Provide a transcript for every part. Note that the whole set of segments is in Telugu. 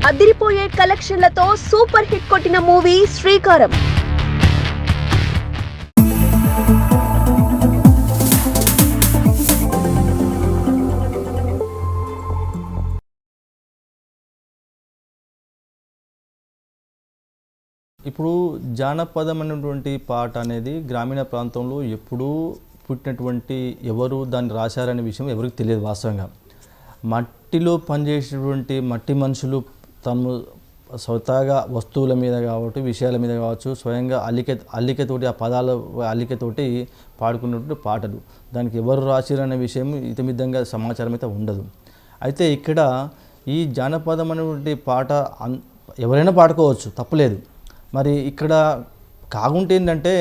అదిరిపోయే కలెక్షన్లతో సూపర్ హిట్ కొట్టిన మూవీ శ్రీకారం. ఇప్పుడు జానపదం అనేటువంటి పాట అనేది గ్రామీణ ప్రాంతంలో ఎప్పుడూ పుట్టినటువంటి ఎవరు దాన్ని రాశారనే విషయం ఎవరికి తెలియదు. వాస్తవంగా మట్టిలో పనిచేసేటువంటి మట్టి మనుషులు తమ స్వతహాగా వస్తువుల మీద కావచ్చు, విషయాల మీద కావచ్చు, స్వయంగా అల్లికతోటి ఆ పదాల అల్లికతోటి పాడుకున్నటువంటి పాటలు. దానికి ఎవరు రాసిరనే విషయం ఇతమిద్దంగా సమాచారం అయితే ఉండదు. అయితే ఇక్కడ ఈ జానపదం అనేటువంటి పాట ఎవరైనా పాడుకోవచ్చు, తప్పులేదు. మరి ఇక్కడ కాకుంటే ఏంటంటే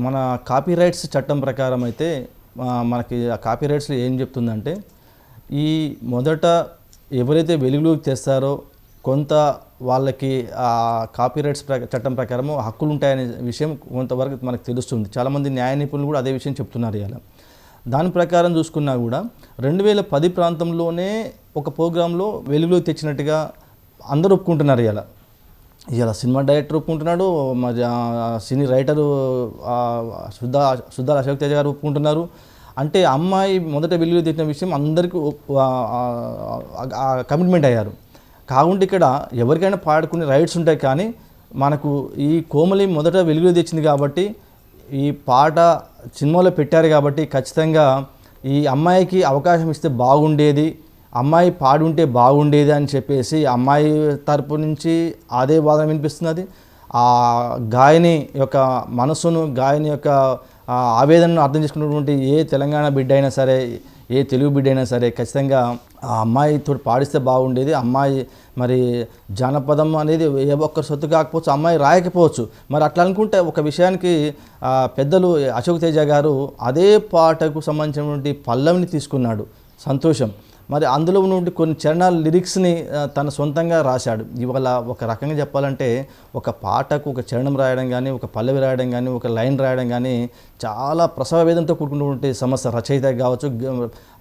మన కాపీరైట్స్ చట్టం ప్రకారం అయితే మనకి ఆ కాపీరైట్స్లో ఏం చెప్తుందంటే ఈ మొదట ఎవరైతే వెలుగులోకి తెస్తారో కొంత వాళ్ళకి ఆ కాపీరైట్స్ చట్టం ప్రకారము హక్కులు ఉంటాయనే విషయం కొంతవరకు మనకు తెలుస్తుంది. చాలామంది న్యాయ నిపుణులు కూడా అదే విషయం చెప్తున్నారు. ఇలా దాని ప్రకారం చూసుకున్నా కూడా 2010 ప్రాంతంలోనే ఒక ప్రోగ్రాంలో వెలుగులోకి తెచ్చినట్టుగా అందరూ ఒప్పుకుంటున్నారు. ఇలా సినిమా డైరెక్టర్ ఒప్పుకుంటున్నాడు, మరి సినీ రైటరు సుద్దాల అశోక్ తేజ గారు ఒప్పుకుంటున్నారు. అంటే అమ్మాయి మొదట వెలుగులో తెచ్చిన విషయం అందరికీ కమిట్మెంట్ అయ్యారు. కాకుంటే ఇక్కడ ఎవరికైనా పాడుకునే రైట్స్ ఉంటాయి, కానీ మనకు ఈ కోమలి మొదట వెలుగులో తెచ్చింది కాబట్టి ఈ పాట సినిమాలో పెట్టారు కాబట్టి ఖచ్చితంగా ఈ అమ్మాయికి అవకాశం ఇస్తే బాగుండేది, అమ్మాయి పాడుంటే బాగుండేది అని చెప్పేసి అమ్మాయి తరపు నుంచి అదే వాదన వినిపిస్తున్నది. ఆ గాయని యొక్క మనసును, గాయని యొక్క ఆవేదనను అర్థం చేసుకున్నటువంటి ఏ తెలంగాణ బిడ్డ అయినా సరే, ఏ తెలుగు బిడ్డ అయినా సరే ఖచ్చితంగా ఆ అమ్మాయితో పాడిస్తే బాగుండేది. అమ్మాయి మరి జానపదం అనేది ఏ ఒక్కరి సొత్తు కాకపోవచ్చు, అమ్మాయి రాయకపోవచ్చు. మరి అట్లా అనుకుంటే ఒక విషయానికి పెద్దలు అశోక్ తేజ గారు అదే పాటకు సంబంధించినటువంటి పల్లవిని తీసుకున్నాడు, సంతోషం. మరి అందులో నుండి కొన్ని చరణాల లిరిక్స్ని తన సొంతంగా రాశాడు. ఇవాళ ఒక రకంగా చెప్పాలంటే ఒక పాటకు ఒక చరణం రాయడం కానీ, ఒక పల్లవి రాయడం కానీ, ఒక లైన్ రాయడం కానీ చాలా ప్రసవ వేదంతో కూడుకున్నటువంటి సమస్య. రచయిత కావచ్చు,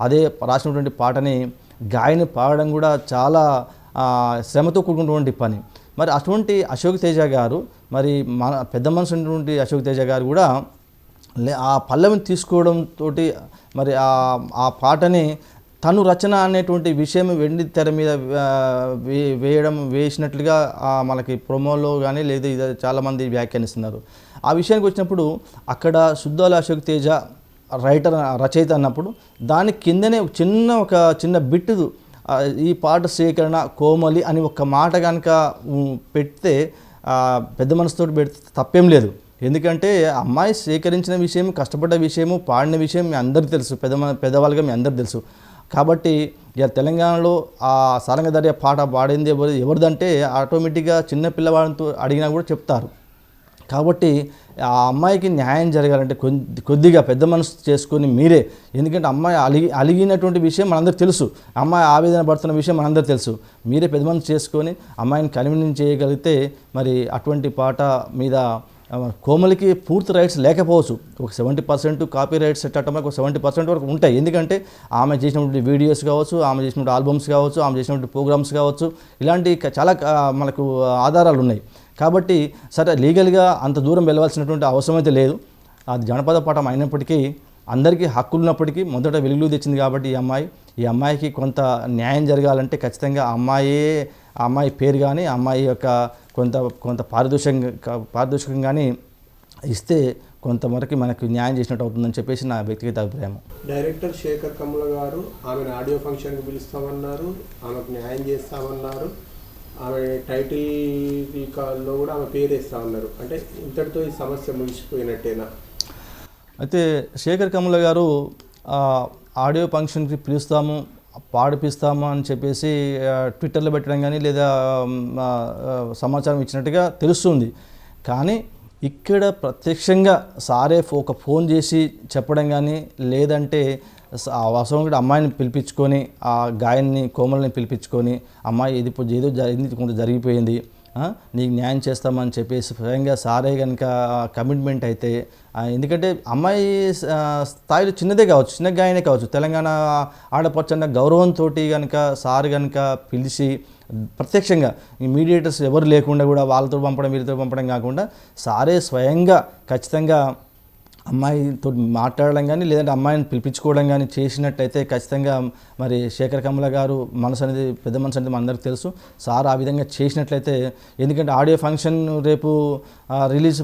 అదే రాసినటువంటి పాటని గాయని పాడడం కూడా చాలా శ్రమతో కూడుకున్నటువంటి పని. మరి అటువంటి అశోక్ తేజ గారు, మరి మన పెద్ద మనసు ఉన్నటువంటి అశోక్ తేజ గారు కూడా ఆ పల్లవిని తీసుకోవడంతో మరి ఆ పాటని తను రచన అనేటువంటి విషయం వెండి తెర మీద వేసినట్లుగా మనకి ప్రోమోలో కానీ లేదా ఇది చాలామంది వ్యాఖ్యానిస్తున్నారు. ఆ విషయానికి వచ్చినప్పుడు అక్కడ సుద్దాల అశోక్ తేజ రచయిత అన్నప్పుడు దాని కిందనే ఒక చిన్న బిట్టు ఈ పాట సేకరణ కోమలి అని ఒక మాట కనుక పెడితే పెద్ద మనసుతో పెడితే తప్పేం లేదు. ఎందుకంటే అమ్మాయి సేకరించిన విషయం, కష్టపడ్డ విషయము, పాడిన విషయం మీ అందరికీ తెలుసు, పెద్దవాళ్ళుగా మీ అందరికీ తెలుసు. కాబట్టి ఇక తెలంగాణలో ఆ సారంగధర్య పాట పాడింది ఎవరిదంటే ఆటోమేటిక్గా చిన్న పిల్లవాడితో అడిగినా కూడా చెప్తారు. కాబట్టి ఆ అమ్మాయికి న్యాయం జరగాలంటే కొద్దిగా పెద్ద మనసు చేసుకొని మీరే, ఎందుకంటే అమ్మాయి అలిగినటువంటి విషయం మనందరికీ తెలుసు, అమ్మాయి ఆవేదన పడుతున్న విషయం మనందరికీ తెలుసు. మీరే పెద్ద మనసు చేసుకొని అమ్మాయిని కన్విన్స్ చేయగలిగితే మరి అటువంటి పాట మీద కోమలికి పూర్తి రైట్స్ లేకపోవచ్చు. ఒక 70% కాపీ రైట్స్ చట్టంలో ఒక 70% వరకు ఉంటాయి. ఎందుకంటే ఆమె చేసినటువంటి వీడియోస్ కావచ్చు, ఆమె చేసినటువంటి ఆల్బమ్స్ కావచ్చు, ఆమె చేసినటువంటి ప్రోగ్రామ్స్ కావచ్చు, ఇలాంటి చాలా మనకు ఆధారాలు ఉన్నాయి. కాబట్టి సరే లీగల్గా అంత దూరం వెళ్ళవలసినటువంటి అవసరం అయితే లేదు. అది జానపద పాఠం అయినప్పటికీ అందరికీ హక్కులు ఉన్నప్పటికీ మొదట వెలుగులు తెచ్చింది కాబట్టి ఈ అమ్మాయికి కొంత న్యాయం జరగాలంటే ఖచ్చితంగా ఆ అమ్మాయి పేరు కానీ, అమ్మాయి యొక్క కొంత పారితోషికం కానీ ఇస్తే కొంతవరకు మనకు న్యాయం చేసినట్టు అవుతుందని చెప్పేసి నా వ్యక్తిగత అభిప్రాయం. డైరెక్టర్ శేఖర్ కమ్ముల గారు ఆమెను ఆడియో ఫంక్షన్కి పిలుస్తామన్నారు, ఆమెకు న్యాయం చేస్తామన్నారు, ఆమె టైటిల్ కాల్లో కూడా ఆమె పేరు వేస్తామన్నారు. అంటే ఇంతటితో ఈ సమస్య ముగిసిపోయినట్టేనా? అయితే శేఖర్ కమ్ముల గారు ఆడియో ఫంక్షన్కి పిలుస్తాము, పాడిపిస్తాము అని చెప్పేసి ట్విట్టర్లో పెట్టడం కానీ లేదా సమాచారం ఇచ్చినట్టుగా తెలుస్తుంది. కానీ ఇక్కడ ప్రత్యక్షంగా సారే ఒక ఫోన్ చేసి చెప్పడం కానీ లేదంటే అవసరం కూడా అమ్మాయిని పిలిపించుకొని ఆ గాయన్ని కోమల్ని పిలిపించుకొని అమ్మాయి ఏదో కొంత జరిగిపోయింది, నీకు న్యాయం చేస్తామని చెప్పేసి స్వయంగా సారే కనుక కమిట్మెంట్ అయితే, ఎందుకంటే అమ్మాయి స్థాయిలో చిన్నదే కావచ్చు, చిన్న గాయనే కావచ్చు, తెలంగాణ ఆడపడుచున్న గౌరవంతో కనుక సార్ కనుక పిలిచి ప్రత్యక్షంగా ఈ మీడియేటర్స్ ఎవరు లేకుండా కూడా వాళ్ళతో పంపడం వీళ్ళతో పంపడం కాకుండా సారే స్వయంగా ఖచ్చితంగా అమ్మాయితో మాట్లాడడం కానీ లేదంటే అమ్మాయిని పిలిపించుకోవడం కానీ చేసినట్టయితే ఖచ్చితంగా మరి శేఖర్ కమల గారు మనసు అనేది పెద్ద మనసు అనేది మనందరికీ తెలుసు. సార్ ఆ విధంగా చేసినట్లయితే, ఎందుకంటే ఆడియో ఫంక్షన్ రేపు రిలీజ్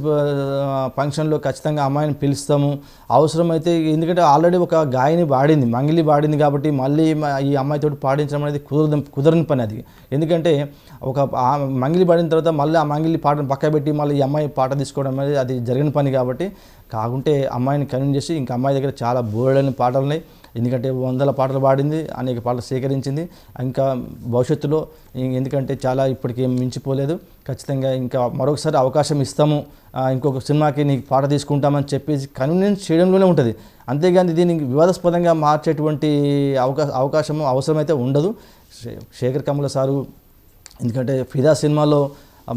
ఫంక్షన్లో ఖచ్చితంగా అమ్మాయిని పిలుస్తాము అవసరమైతే, ఎందుకంటే ఆల్రెడీ ఒక గాయని పాడింది, మంగిలి పాడింది కాబట్టి మళ్ళీ ఈ అమ్మాయితో పాడించడం అనేది కుదరని పని అది. ఎందుకంటే ఒక మంగిలి పాడిన తర్వాత మళ్ళీ ఆ మంగిలి పాటను పక్క పెట్టి మళ్ళీ ఈ అమ్మాయి పాట తీసుకోవడం అనేది అది జరిగిన పని కాబట్టి, కాకుంటే అమ్మాయిని కన్విన్స్ చేసి ఇంకా అమ్మాయి దగ్గర చాలా బోల్డని పాటలు ఉన్నాయి, ఎందుకంటే 100 పాటలు పాడింది, అనేక పాటలు సేకరించింది. ఇంకా భవిష్యత్తులో ఎందుకంటే చాలా ఇప్పటికీ మించిపోలేదు, ఖచ్చితంగా ఇంకా మరొకసారి అవకాశం ఇస్తాము, ఇంకొక సినిమాకి నీకు పాట తీసుకుంటామని చెప్పేసి కన్విన్స్ చేయడంలోనే ఉంటుంది. అంతేగాని దీన్ని వివాదాస్పదంగా మార్చేటువంటి అవకాశము అవసరమైతే ఉండదు. శేఖర్ కమల సారు ఎందుకంటే ఫిదా సినిమాలో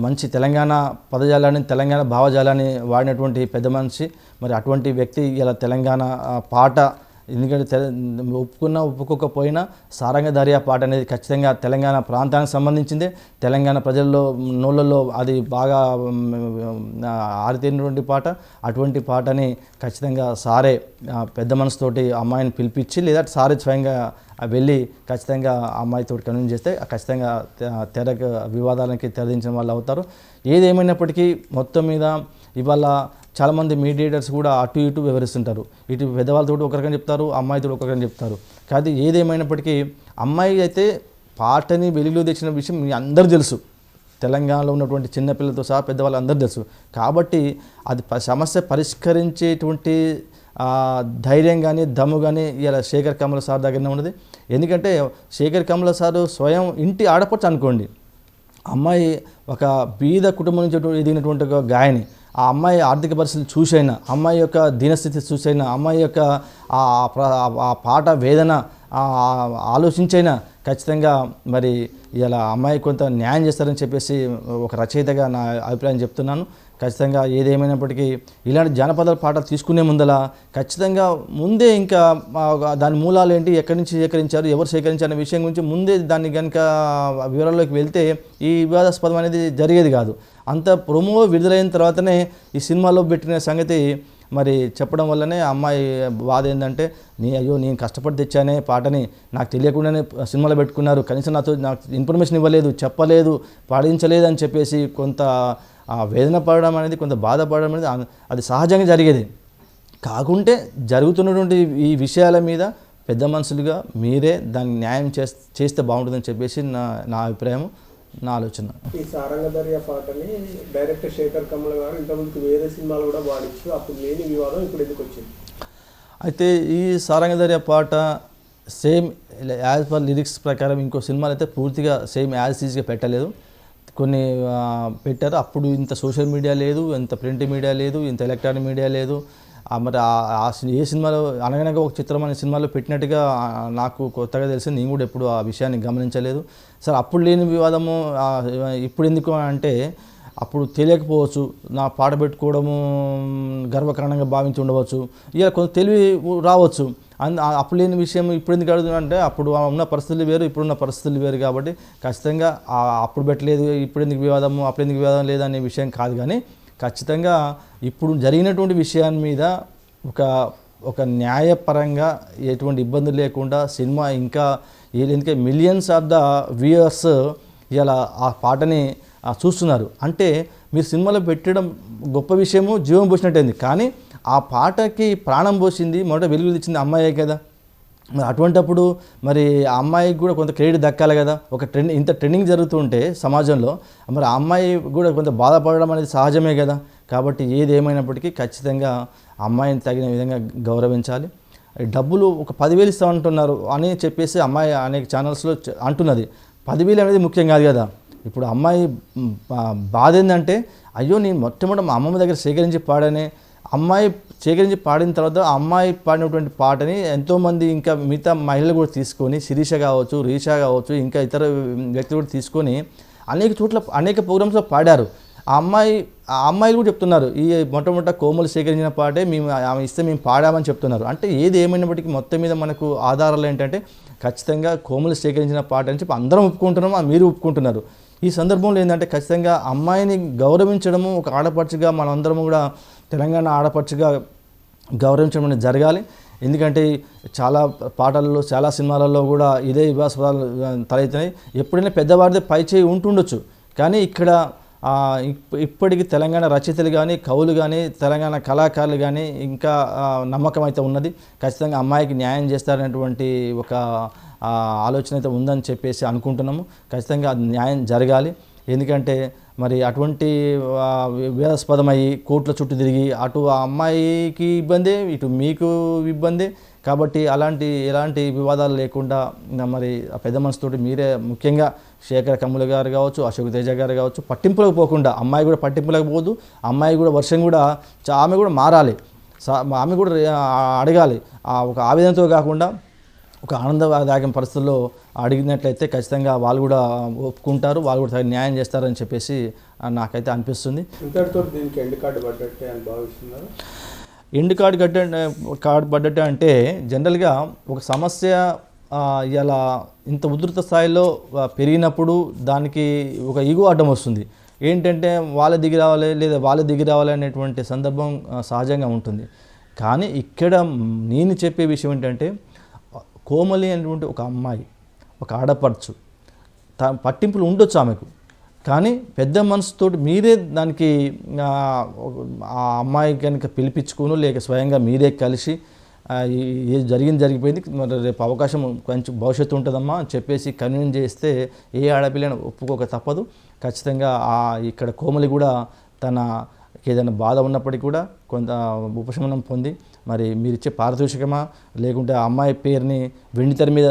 మంచి తెలంగాణ పదజాలాన్ని, తెలంగాణ భావజాలాన్ని వాడినటువంటి పెద్ద మనిషి. మరి అటువంటి వ్యక్తి ఇలా తెలంగాణ పాట, ఎందుకంటే ఒప్పుకోకపోయినా సారంగ దర్యా పాట అనేది ఖచ్చితంగా తెలంగాణ ప్రాంతానికి సంబంధించిందే, తెలంగాణ ప్రజల్లో నోళ్ళల్లో అది బాగా ఆరితేరినటువంటి పాట. అటువంటి పాటని ఖచ్చితంగా సారే పెద్ద మనసుతోటి అమ్మాయిని పిలిపించి లేదా సారే స్వయంగా వెళ్ళి ఖచ్చితంగా అమ్మాయితో కన్విన్స్ చేస్తే ఖచ్చితంగా తెరకు వివాదాలకి తెరదించిన వాళ్ళు అవుతారు. ఏదేమైనప్పటికీ మొత్తం మీద ఇవాళ చాలామంది మీడియేటర్స్ కూడా అటు ఇటు వివరిస్తుంటారు, ఇటు పెద్దవాళ్ళతో ఒకరికని చెప్తారు, అమ్మాయితో ఒకరికని చెప్తారు. కానీ ఏదేమైనప్పటికీ అమ్మాయి అయితే పాటని వెలుగులో తెచ్చిన విషయం మీ అందరూ తెలుసు, తెలంగాణలో ఉన్నటువంటి చిన్నపిల్లలతో సహా పెద్దవాళ్ళు అందరూ తెలుసు. కాబట్టి అది సమస్య పరిష్కరించేటువంటి ధైర్యం కానీ దమ్ము కానీ ఇలా శేఖర్ కమల సార్ దగ్గరనే ఉన్నది. ఎందుకంటే శేఖర్ కమల సారు స్వయం ఇంటి ఆడపడుచు అనుకోండి, అమ్మాయి ఒక బీద కుటుంబం నుంచి ఎదిగినటువంటి ఒక గాయని, ఆ అమ్మాయి ఆర్థిక పరిస్థితులు చూసైనా, అమ్మాయి యొక్క దీనస్థితి చూసైనా, అమ్మాయి యొక్క ఆ పాట వేదన ఆలోచించైనా ఖచ్చితంగా మరి ఇలా అమ్మాయి కొంత న్యాయం చేస్తారని చెప్పేసి ఒక రచయితగా నా అభిప్రాయం చెప్తున్నాను. ఖచ్చితంగా ఏదేమైనప్పటికీ ఇలాంటి జానపద పాటలు తీసుకునే ముందల ఖచ్చితంగా ముందే ఇంకా దాని మూలాలు ఏంటి, ఎక్కడి నుంచి సేకరించారు, ఎవరు సేకరించారు అనే విషయం గురించి ముందే దాన్ని కనుక వివరాల్లోకి వెళ్తే ఈ వివాదాస్పదం అనేది జరిగేది కాదు. అంత ప్రొమో విడుదలైన తర్వాతనే ఈ సినిమాలో పెట్టిన సంగతి మరి చెప్పడం వల్లనే అమ్మాయి బాధ ఏంటంటే, నేను కష్టపడి తెచ్చానే పాటని, నాకు తెలియకుండానే సినిమాలో పెట్టుకున్నారు, కనీసం నాకు ఇన్ఫర్మేషన్ ఇవ్వలేదు, చెప్పలేదు, పాడించలేదు అని చెప్పేసి కొంత వేదన పడడం అనేది, కొంత బాధపడడం అనేది అది సహజంగా జరిగేది. కాకుంటే జరుగుతున్నటువంటి ఈ విషయాల మీద పెద్ద మనుషులుగా మీరే దాన్ని న్యాయం చేస్తే బాగుంటుందని చెప్పేసి నా అభిప్రాయం, నా ఆలోచన. ఈ సారంగ దర్యా పాటని డైరెక్టర్ శేఖర్ కమల గారు ఇంతకుముందు వేరే సినిమాలు కూడా పాడించారు, అప్పుడు లేని వివాదం ఇప్పుడు ఎందుకు వచ్చింది? అయితే ఈ సారంగ దర్యా పాట సేమ్ యాజ్ పర్ లిరిక్స్ ప్రకారం ఇంకో సినిమాలు అయితే పూర్తిగా సేమ్ యాజ్ ఈజ్గా పెట్టలేదు, కొన్ని పెట్టారు. అప్పుడు ఇంత సోషల్ మీడియా లేదు, ఇంత ప్రింట్ మీడియా లేదు, ఇంత ఎలక్ట్రానిక్ మీడియా లేదు. మరి ఏ సినిమాలో అనగనగా ఒక చిత్రం అనే సినిమాలో పెట్టినట్టుగా నాకు కొత్తగా తెలిసింది, నేను కూడా ఎప్పుడు ఆ విషయాన్ని గమనించలేదు. సరే అప్పుడు లేని వివాదము ఇప్పుడు ఎందుకు అంటే, అప్పుడు తెలియకపోవచ్చు, నా పాట పెట్టుకోవడము గర్వకారణంగా భావించి ఉండవచ్చు, ఇక కొంత తెలివి రావచ్చు. అప్పుడు లేని విషయం ఇప్పుడు ఎందుకు అడుగుతున్నా అంటే, అప్పుడు ఉన్న పరిస్థితులు వేరు, ఇప్పుడున్న పరిస్థితులు వేరు. కాబట్టి ఖచ్చితంగా అప్పుడు పెట్టలేదు, ఇప్పుడు ఎందుకు వివాదము, అప్పుడు ఎందుకు వివాదం లేదు అనే విషయం కాదు. కానీ ఖచ్చితంగా ఇప్పుడు జరిగినటువంటి విషయాన్ని మీద ఒక న్యాయపరంగా ఎటువంటి ఇబ్బందులు లేకుండా సినిమా ఇంకా ఎందుకంటే మిలియన్స్ ఆఫ్ ద వ్యూయర్స్ ఇలా ఆ పాటని చూస్తున్నారు అంటే, మీరు సినిమాలో పెట్టడం గొప్ప విషయము, జీవం పోసినట్టయింది. కానీ ఆ పాటకి ప్రాణం పోసింది, మొదట వెలుగులు ఇచ్చింది అమ్మాయే కదా. మరి అటువంటప్పుడు మరి ఆ అమ్మాయికి కూడా కొంత క్రెడిట్ దక్కాలి కదా. ఇంత ట్రెండింగ్ జరుగుతుంటే సమాజంలో మరి ఆ అమ్మాయి కూడా కొంత బాధపడడం అనేది సహజమే కదా. కాబట్టి ఏది ఏమైనప్పటికీ ఖచ్చితంగా అమ్మాయిని తగిన విధంగా గౌరవించాలి. డబ్బులు ఒక 10,000 ఇస్తామంటున్నారు అని చెప్పేసి అమ్మాయి అనేక ఛానల్స్లో అంటున్నది. 10,000 అనేది ముఖ్యం కాదు కదా. ఇప్పుడు అమ్మాయి బాధ ఏంటంటే, అయ్యో నేను మొట్టమొదటి మా అమ్మమ్మ దగ్గర సేకరించి పాడానే, అమ్మాయి సేకరించి పాడిన తర్వాత ఆ అమ్మాయి పాడినటువంటి పాటని ఎంతోమంది ఇంకా మిగతా మహిళలు కూడా తీసుకొని, శిరీష కావచ్చు, రీషా కావచ్చు, ఇంకా ఇతర వ్యక్తులు కూడా తీసుకొని అనేక చోట్ల అనేక ప్రోగ్రామ్స్లో పాడారు. ఆ అమ్మాయిలు కూడా చెప్తున్నారు, ఈ మొట్టమొదట కోమలు సేకరించిన పాటే మేము ఆమె ఇస్తే మేము పాడామని చెప్తున్నారు. అంటే ఏది ఏమైనప్పటికీ మొత్తం మీద మనకు ఆధారాలు ఏంటంటే ఖచ్చితంగా కోమలు సేకరించిన పాట అని చెప్పి అందరం ఒప్పుకుంటున్నాము, మీరు ఒప్పుకుంటున్నారు. ఈ సందర్భంలో ఏంటంటే ఖచ్చితంగా అమ్మాయిని గౌరవించడము ఒక ఆడపడుచుగా మనందరం కూడా తెలంగాణ ఆడపడుచుగా గౌరవించడం అనేది జరగాలి. ఎందుకంటే చాలా పాటల్లో చాలా సినిమాలలో కూడా ఇదే వివాదాలు తలెత్తినాయి. ఎప్పుడైనా పెద్దవాడిదే పై చేయి ఉంటుండొచ్చు, కానీ ఇక్కడ ఇప్పటికీ తెలంగాణ రచయితలు కానీ కవులు కానీ తెలంగాణ కళాకారులు కానీ ఇంకా నమ్మకం అయితే ఉన్నది. ఖచ్చితంగా అమ్మాయికి న్యాయం చేస్తారనేటువంటి ఒక ఆలోచన అయితే ఉందని చెప్పేసి అనుకుంటున్నాము. ఖచ్చితంగా అది న్యాయం జరగాలి. ఎందుకంటే మరి అటువంటి వివాదాస్పదమయ్యి కోర్టుల చుట్టూ తిరిగి అటు ఆ అమ్మాయికి ఇబ్బందే, ఇటు మీకు ఇబ్బందే. కాబట్టి ఎలాంటి వివాదాలు లేకుండా మరి ఆ పెద్ద మనసుతోటి మీరే ముఖ్యంగా శేఖర్ కమ్ముల గారు కావచ్చు, అశోక్ తేజ గారు కావచ్చు, పట్టింపులకు పోకుండా అమ్మాయి కూడా పట్టింపులకు పోదు. అమ్మాయి కూడా వర్షం కూడా ఆమె కూడా మారాలి, ఆమె కూడా అడగాలి. ఒక ఆవేదనతో కాకుండా ఒక ఆనందదాయకం పరిస్థితుల్లో అడిగినట్లయితే ఖచ్చితంగా వాళ్ళు కూడా ఒప్పుకుంటారు, వాళ్ళు కూడా తగిన న్యాయం చేస్తారని చెప్పేసి నాకైతే అనిపిస్తుంది. ఇంతటితో దీనికి ఎండ్ కార్డు పడ్డట్టే అని భావిస్తున్నారు. ఎండ్ కార్డు పడ్డట్టే అంటే జనరల్గా ఒక సమస్య ఇలా ఇంత ఉధృత స్థాయిలో పెరిగినప్పుడు దానికి ఒక ఈగో అడ్డం వస్తుంది. ఏంటంటే వాళ్ళ దిగి రావాలి లేదా వాళ్ళ దిగి రావాలి అనేటువంటి సందర్భం సహజంగా ఉంటుంది. కానీ ఇక్కడ నేను చెప్పే విషయం ఏంటంటే కోమలి అనేటువంటి ఒక అమ్మాయి, ఒక ఆడపడుచు, పట్టింపులు ఉండొచ్చు ఆమెకు, కానీ పెద్ద మనసుతోటి మీరే దానికి ఆ అమ్మాయి కనుక పిలిపించుకుని లేక స్వయంగా మీరే కలిసి ఏది జరిగిపోయింది, మరి రేపు అవకాశం కొంచెం భవిష్యత్తు ఉంటుందమ్మా అని చెప్పేసి కన్విన్స్ చేస్తే ఏ ఆడపిల్లని ఒప్పుకోక తప్పదు. ఖచ్చితంగా ఇక్కడ కోమలి కూడా తన ఏదైనా బాధ ఉన్నప్పటికీ కూడా కొంత ఉపశమనం పొంది మరి మీరు ఇచ్చే పారితోషికమా లేకుంటే ఆ అమ్మాయి పేరుని వెండితెర మీద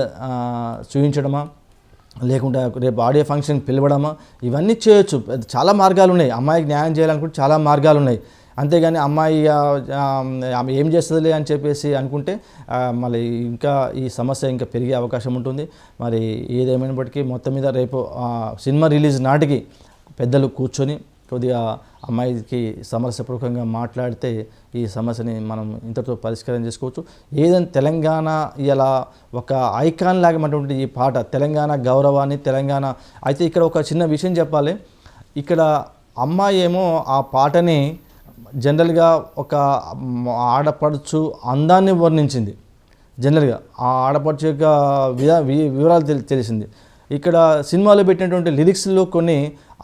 చూపించడమా లేకుంటే రేపు ఆడియో ఫంక్షన్ పిలవడమా, ఇవన్నీ చేయొచ్చు. చాలా మార్గాలు ఉన్నాయి. అమ్మాయికి న్యాయం చేయాలనుకుంటే చాలా మార్గాలు ఉన్నాయి. అంతేగాని అమ్మాయి ఆమె ఏం చేస్తుందిలే అని చెప్పేసి అనుకుంటే మళ్ళీ ఇంకా ఈ సమస్య ఇంకా పెరిగే అవకాశం ఉంటుంది. మరి ఏదేమైనప్పటికీ మొత్తం మీద రేపు సినిమా రిలీజ్ నాటికి పెద్దలు కూర్చొని కొద్దిగా అమ్మాయికి సమరస్యపూర్వకంగా మాట్లాడితే ఈ సమస్యని మనం ఇంతటితో పరిష్కారం చేసుకోవచ్చు. ఏదైనా తెలంగాణ ఇలా ఒక ఐకాన్ లాగేటువంటి ఈ పాట తెలంగాణ గౌరవాన్ని తెలంగాణ అయితే ఇక్కడ ఒక చిన్న విషయం చెప్పాలి. ఇక్కడ అమ్మాయి ఏమో ఆ పాటని జనరల్గా ఒక ఆడపడుచు అందాన్ని వర్ణించింది. జనరల్గా ఆ ఆడపడుచు యొక్క వివరాలు తెలిసింది. ఇక్కడ సినిమాలో పెట్టినటువంటి లిరిక్స్లో కొన్ని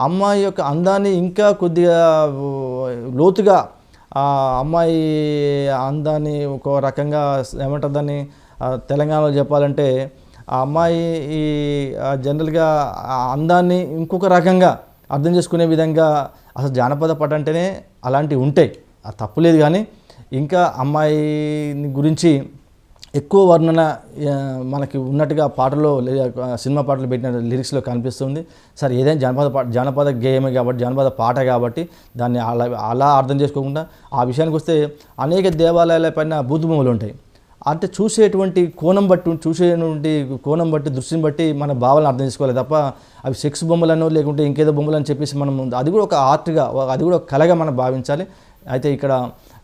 అమ్మాయి యొక్క అందాన్ని ఇంకా కొద్దిగా లోతుగా అమ్మాయి అందాన్ని ఒక రకంగా ఏమంటారు దాన్ని తెలంగాణలో చెప్పాలంటే ఆ అమ్మాయి ఈ జనరల్గా అందాన్ని ఇంకొక రకంగా అర్థం చేసుకునే విధంగా అసలు జానపద పాట అంటేనే అలాంటివి ఉంటాయి, అది తప్పులేదు. కానీ ఇంకా అమ్మాయి గురించి ఎక్కువ వర్ణన మనకి ఉన్నట్టుగా పాటలో సినిమా పాటలు పెట్టిన లిరిక్స్లో కనిపిస్తుంది. సరే ఏదైనా జానపద గేయమే కాబట్టి జానపద పాట కాబట్టి దాన్ని అలా అర్థం చేసుకోకుండా ఆ విషయానికి వస్తే అనేక దేవాలయాల పైన బూతుబొమ్మలు ఉంటాయి. అంటే చూసేటువంటి కోణం బట్టి దృష్టిని బట్టి మన భావాలను అర్థం చేసుకోవాలి తప్ప అవి సెక్స్ బొమ్మలను లేకుంటే ఇంకేదో బొమ్మలు అని చెప్పేసి మనం అది కూడా ఒక ఆర్ట్గా అది కూడా ఒక కళగా మనం భావించాలి. అయితే ఇక్కడ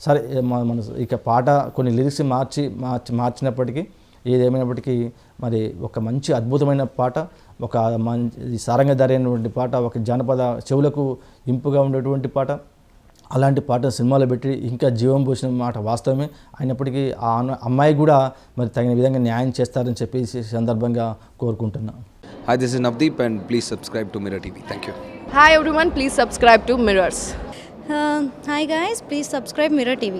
సరే మన ఇక పాట కొన్ని లిరిక్స్ మార్చినప్పటికీ ఏదేమైనప్పటికీ మరి ఒక మంచి అద్భుతమైన పాట, ఒక మంచి సారంగధారి అయినటువంటి పాట, ఒక జానపద చెవులకు ఇంపుగా ఉండేటువంటి పాట. అలాంటి పాట సినిమాలో పెట్టి ఇంకా జీవం పోసిన మాట వాస్తవమే. అయినప్పటికీ ఆ అమ్మాయి కూడా మరి తగిన విధంగా న్యాయం చేస్తారని చెప్పేసి సందర్భంగా కోరుకుంటున్నాను. Hi, this is Navdeep and please subscribe to Mirror TV. Thank you. Hi everyone, please subscribe to Mirrors. Hi guys, please subscribe Mirror TV.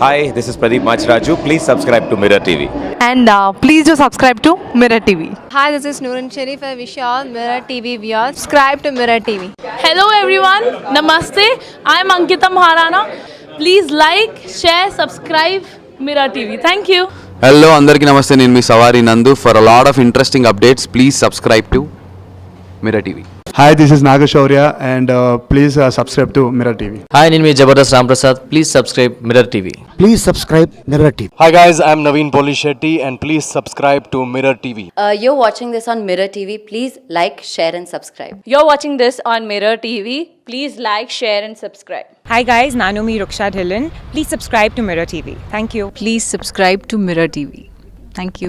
Hi, this is Pradeep Machraju. Please subscribe to Mirror TV. And please do subscribe to Mirror TV. Hi, this is Noorun Sharif. I wish you all Mirror TV viewers subscribe to Mirror TV. Hello everyone, Namaste. I am Ankita Maharana. Please like, share, subscribe Mirror TV. Thank you. Hello, andarki namaste. Nenu mi Savari Nandu. For a lot of interesting updates, please subscribe to Mirror TV. Hi, this is Nagashaurya, and please subscribe to Mirror TV. Hi నేను మీ Jabardasth Ramprasad please subscribe Mirror TV Please subscribe Mirror TV. Hi guys, I'm Naveen Polishetty and please subscribe to Mirror TV. You're watching this on Mirror TV. Please like, share and subscribe. You're watching this on Mirror TV. Please like, share and subscribe. Hi guys, Nanumi Ruksha Dhillon. Please subscribe to Mirror TV. Thank you. Please subscribe to Mirror TV. Thank you.